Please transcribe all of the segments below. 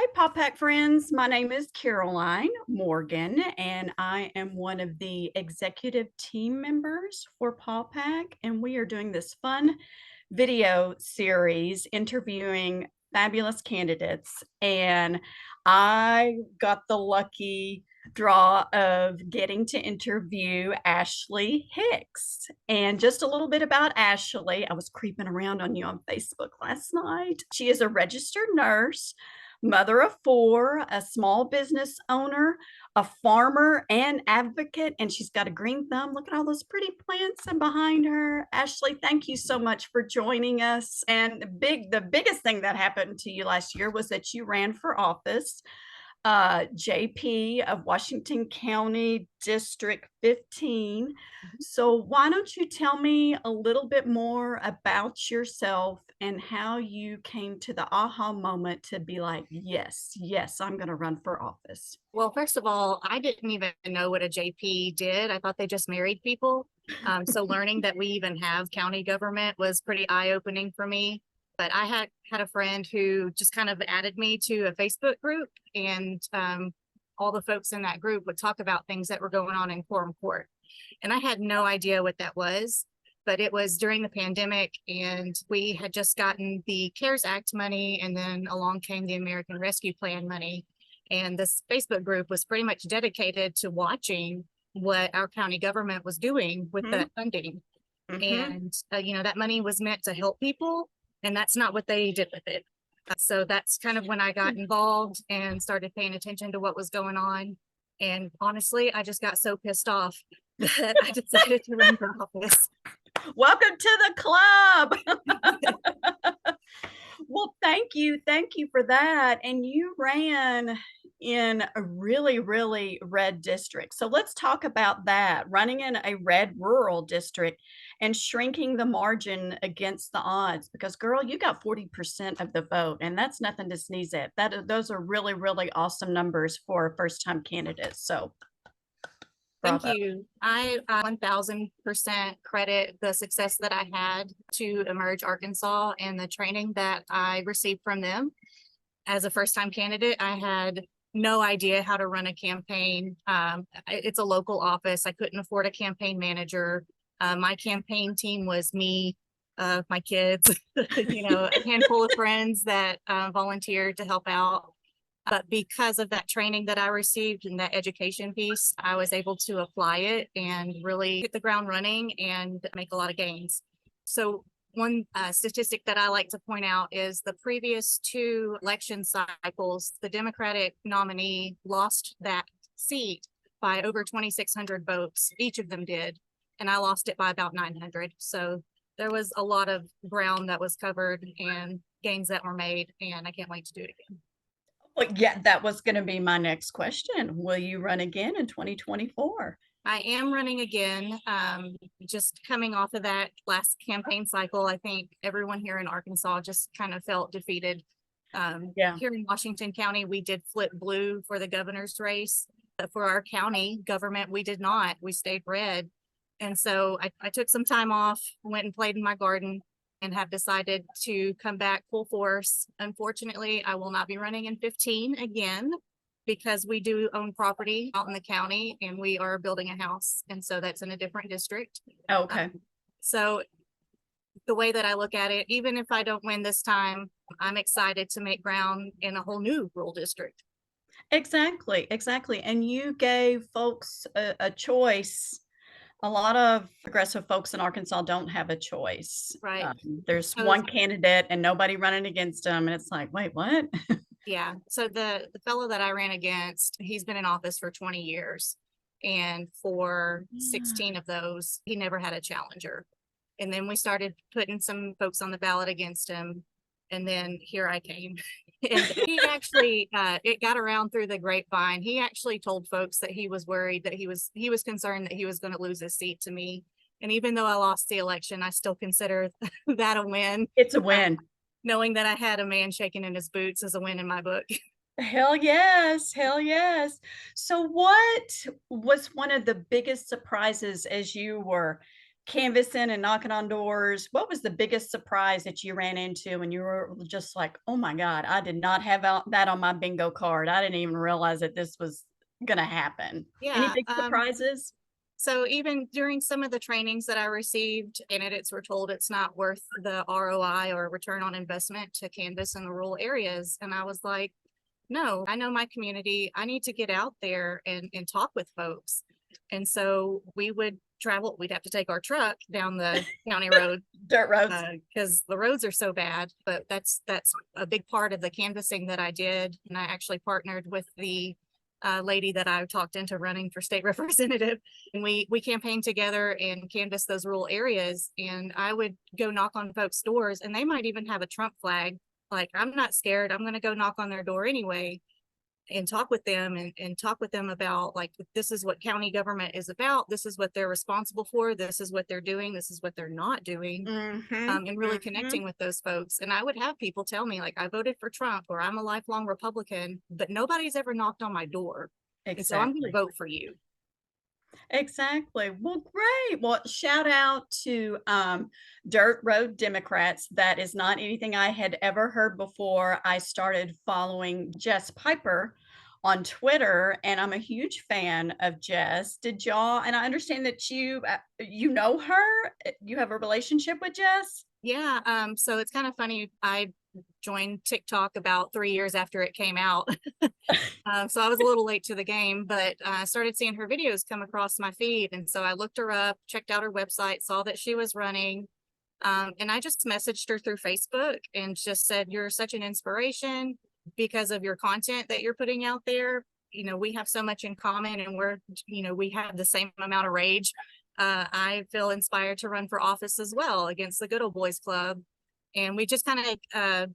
Hey, Pop Pack friends. My name is Caroline Morgan, and I am one of the executive team members for Pop Pack. And we are doing this fun video series interviewing fabulous candidates. And I got the lucky draw of getting to interview Ash Lee Hicks. And just a little bit about Ashley. I was creeping around on you on Facebook last night. She is a registered nurse, mother of four, a small business owner, a farmer and advocate, and she's got a green thumb. Look at all those pretty plants and behind her. Ashley, thank you so much for joining us. And the biggest thing that happened to you last year was that you ran for office, JP of Washington County District 15. So why don't you tell me a little bit more about yourself and how you came to the aha moment to be like, yes, I'm going to run for office. Well, first of all, I didn't even know what a JP did. I thought they just married people. So learning that we even have county government was pretty eye-opening for me. But I had a friend who just kind of added me to a Facebook group, and all the folks in that group would talk about things that were going on in quorum court. And I had no idea what that was, but it was during the pandemic, and we had just gotten the CARES Act money, and then along came the American Rescue Plan money. And this Facebook group was pretty much dedicated to watching what our county government was doing with that funding. And, that money was meant to help people, and that's not what they did with it. So that's kind of when I got involved and started paying attention to what was going on. And honestly, I just got so pissed off that I decided to run for office. Welcome to the club. Well, thank you for that. And you ran in a really red district. So let's talk about that. Running in a red rural district and shrinking the margin against the odds, because girl, you got 40% of the vote, and that's nothing to sneeze at. Those are really awesome numbers for a first-time candidate. So Thank bravo. you. I 1000% credit the success that I had to Emerge Arkansas and the training that I received from them. As a first-time candidate, I had no idea how to run a campaign. It's a local office. I couldn't afford a campaign manager. My campaign team was me, my kids, a handful of friends that volunteered to help out. But because of that training that I received and that education piece, I was able to apply it and really hit the ground running and make a lot of gains. So one statistic that I like to point out is the previous two election cycles, the Democratic nominee lost that seat by over 2,600 votes. Each of them did. And I lost it by about 900. So there was a lot of ground that was covered and gains that were made. And I can't wait to do it again. Well, yeah, that was going to be my next question. Will you run again in 2024? I am running again. Just coming off of that last campaign cycle, I think everyone here in Arkansas just kind of felt defeated. Here in Washington County, we did flip blue for the governor's race. But for our county government, we did not. We stayed red. And so I took some time off, went and played in my garden, and have decided to come back full force. Unfortunately, I will not be running in 15 again, because we do own property out in the county and we are building a house. And so that's in a different district. Okay. So the way that I look at it, even if I don't win this time, I'm excited to make ground in a whole new rural district. Exactly. And you gave folks a choice. A lot of progressive folks in Arkansas don't have a choice. Right. There's one candidate and nobody running against them. And it's like, wait, what? Yeah. So the fellow that I ran against, he's been in office for 20 years. And for 16 of those, he never had a challenger. And then we started putting some folks on the ballot against him. And then here I came. And he actually, it got around through the grapevine. He actually told folks that he was worried, that he was concerned that he was going to lose his seat to me. And even though I lost the election, I still consider that a win. It's a win. Knowing that I had a man shaking in his boots is a win in my book. Hell yes. So what was one of the biggest surprises as you were canvassing and knocking on doors, what was the biggest surprise that you ran into and you were just like, "Oh my god, I did not have that on my bingo card. I didn't even realize that this was gonna happen." Any Yeah. big surprises? So even during some of the trainings that I received, candidates were told it's not worth the ROI or return on investment to canvass in the rural areas. And I was like, no, I know my community. I need to get out there and talk with folks. And so we would travel, we'd have to take our truck down the county road Dirt roads. because the roads are so bad. But that's a big part of the canvassing that I did. And I actually partnered with the lady that I talked into running for state representative. And we campaigned together and canvassed those rural areas. And I would go knock on folks' doors, and they might even have a Trump flag. Like, I'm not scared. I'm going to go knock on their door anyway and talk with them and talk with them about, like, this is what county government is about. This is what they're responsible for. This is what they're doing. This is what they're not doing. Mhm, And really mhm. connecting with those folks. And I would have people tell me, like, I voted for Trump or I'm a lifelong Republican, but nobody's ever knocked on my door. And so I'm going to Exactly. vote for you. Exactly. Well, great. Well, shout out to Dirt Road Democrats. That is not anything I had ever heard before. I started following Jess Piper on Twitter, and I'm a huge fan of Jess. Did y'all? And I understand that you know her. You have a relationship with Jess. Yeah. So it's kind of funny. I joined TikTok about 3 years after it came out. So I was a little late to the game, but I started seeing her videos come across my feed. And so I looked her up, checked out her website, saw that she was running. And I just messaged her through Facebook and just said, "You're such an inspiration because of your content that you're putting out there. You know, we have so much in common and we have the same amount of rage. I feel inspired to run for office as well against the Good Old Boys Club." And we just kind of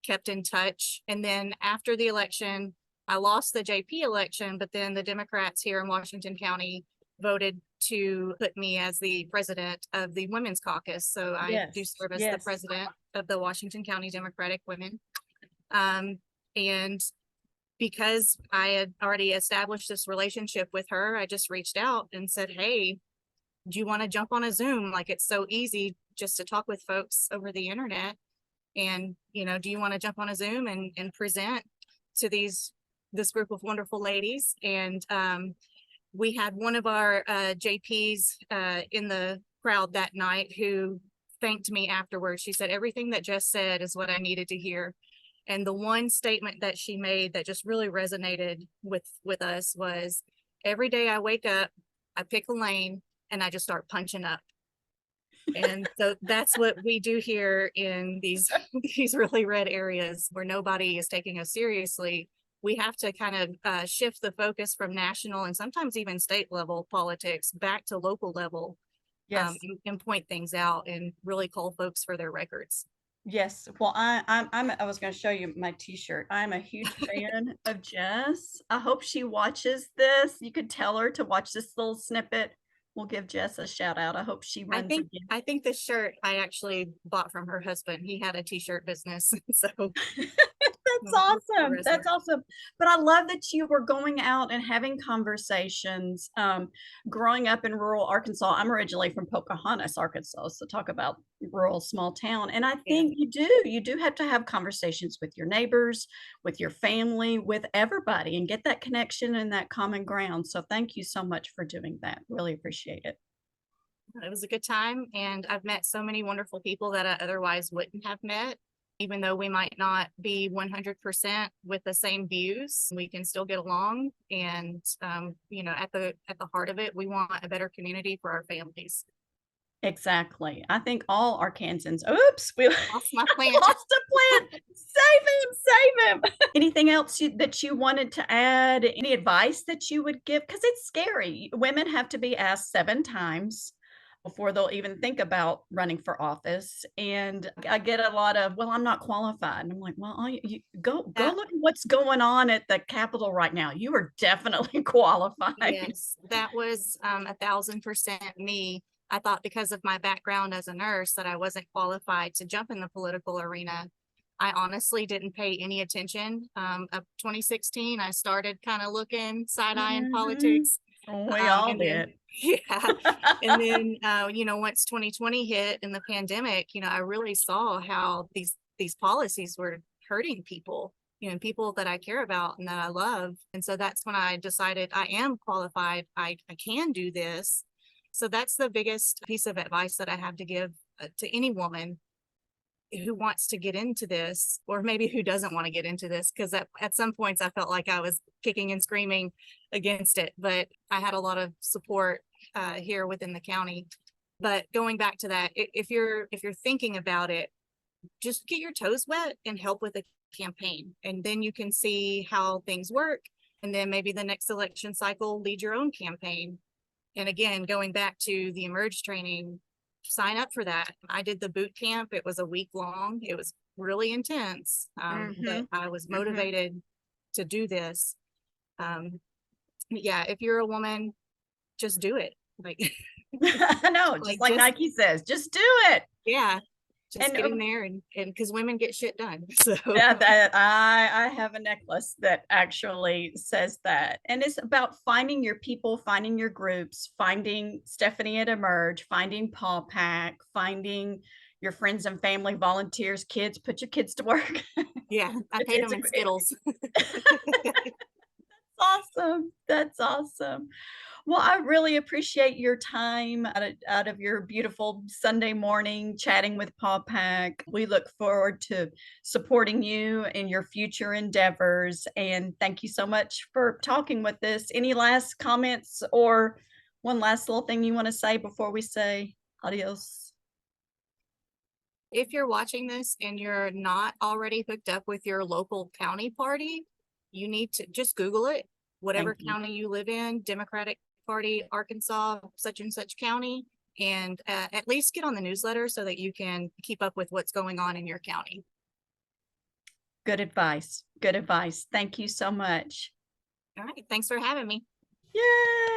kept in touch. And then after the election, I lost the JP election, but then the Democrats here in Washington County voted to put me as the president of the Women's Caucus. So I do Yes. serve as the Yes. president of the Washington County Democratic Women. And because I had already established this relationship with her, I just reached out and said, "Hey, do you want to jump on a Zoom? Like, it's so easy just to talk with folks over the internet. And, do you want to jump on a Zoom and present to this group of wonderful ladies?" And we had one of our JPs in the crowd that night who thanked me afterwards. She said, "Everything that Jess said is what I needed to hear." And the one statement that she made that just really resonated with us was, "Every day I wake up, I pick a lane and I just start punching up." And so that's what we do here in these these really red areas where nobody is taking us seriously. We have to kind of shift the focus from national and sometimes even state level politics back to local level, Yes. and point things out and really call folks for their records. Yes. Well, I was going to show you my T-shirt. I'm a huge fan of Jess. I hope she watches this. You could tell her to watch this little snippet. We'll give Jess a shout out. I hope she I runs think again. I think this shirt I actually bought from her husband. He had a t-shirt business, so That's awesome. That's awesome. But I love that you were going out and having conversations. Growing up in rural Arkansas, I'm originally from Pocahontas, Arkansas. So talk about rural small town. And I yeah. think you do have to have conversations with your neighbors, with your family, with everybody, and get that connection and that common ground. So thank you so much for doing that. Really appreciate it. It was a good time, and I've met so many wonderful people that I otherwise wouldn't have met. Even though we might not be 100% with the same views, we can still get along. And at the heart of it, we want a better community for our families. Exactly. I think all Arkansans, oops, we Lost my plant. lost a plant. Save him, save him. Anything else that you wanted to add? Any advice that you would give? Because it's scary. Women have to be asked 7 times before they'll even think about running for office. And I get a lot of, well, I'm not qualified. And I'm like, well, you go That look at what's going on at the Capitol right now. You are definitely qualified. Yes, that was 1,000% me. I thought because of my background as a nurse that I wasn't qualified to jump in the political arena. I honestly didn't pay any attention. Of 2016, I started kind of looking side eye in Mhm. politics. We all And then, did. yeah. And then, once 2020 hit and the pandemic, I really saw how these policies were hurting people, people that I care about and that I love. And so that's when I decided I am qualified. I can do this. So that's the biggest piece of advice that I have to give to any woman who wants to get into this, or maybe who doesn't want to get into this, because at some points I felt like I was kicking and screaming against it, but I had a lot of support here within the county. But going back to that, if you're thinking about it, just get your toes wet and help with a campaign, and then you can see how things work, and then maybe the next election cycle lead your own campaign. And again, going back to the emerge training, sign up for that. I did the boot camp. It was a week long. It was really intense, but I was motivated to do this. Yeah, if you're a woman, just do it. Like, I know, just like Nike says, just do it. Yeah, just And get in there and because women get shit done. So yeah, that I have a necklace that actually says that. And it's about finding your people, finding your groups, finding Stephanie at Emerge, finding Paw Pack, finding your friends and family, volunteers, kids, put your kids to work. yeah, I paid them in Skittles. Awesome. That's awesome. Well, I really appreciate your time out of your beautiful Sunday morning chatting with Paw Pack. We look forward to supporting you in your future endeavors. And thank you so much for talking with us. Any last comments or one last little thing you want to say before we say adios? If you're watching this and you're not already hooked up with your local county party, you need to just Google it. Whatever Thank you. county you live in, Democratic Party, Arkansas, such and such county, and at least get on the newsletter so that you can keep up with what's going on in your county. Good advice. Good advice. Thank you so much. All right. Thanks for having me. Yay!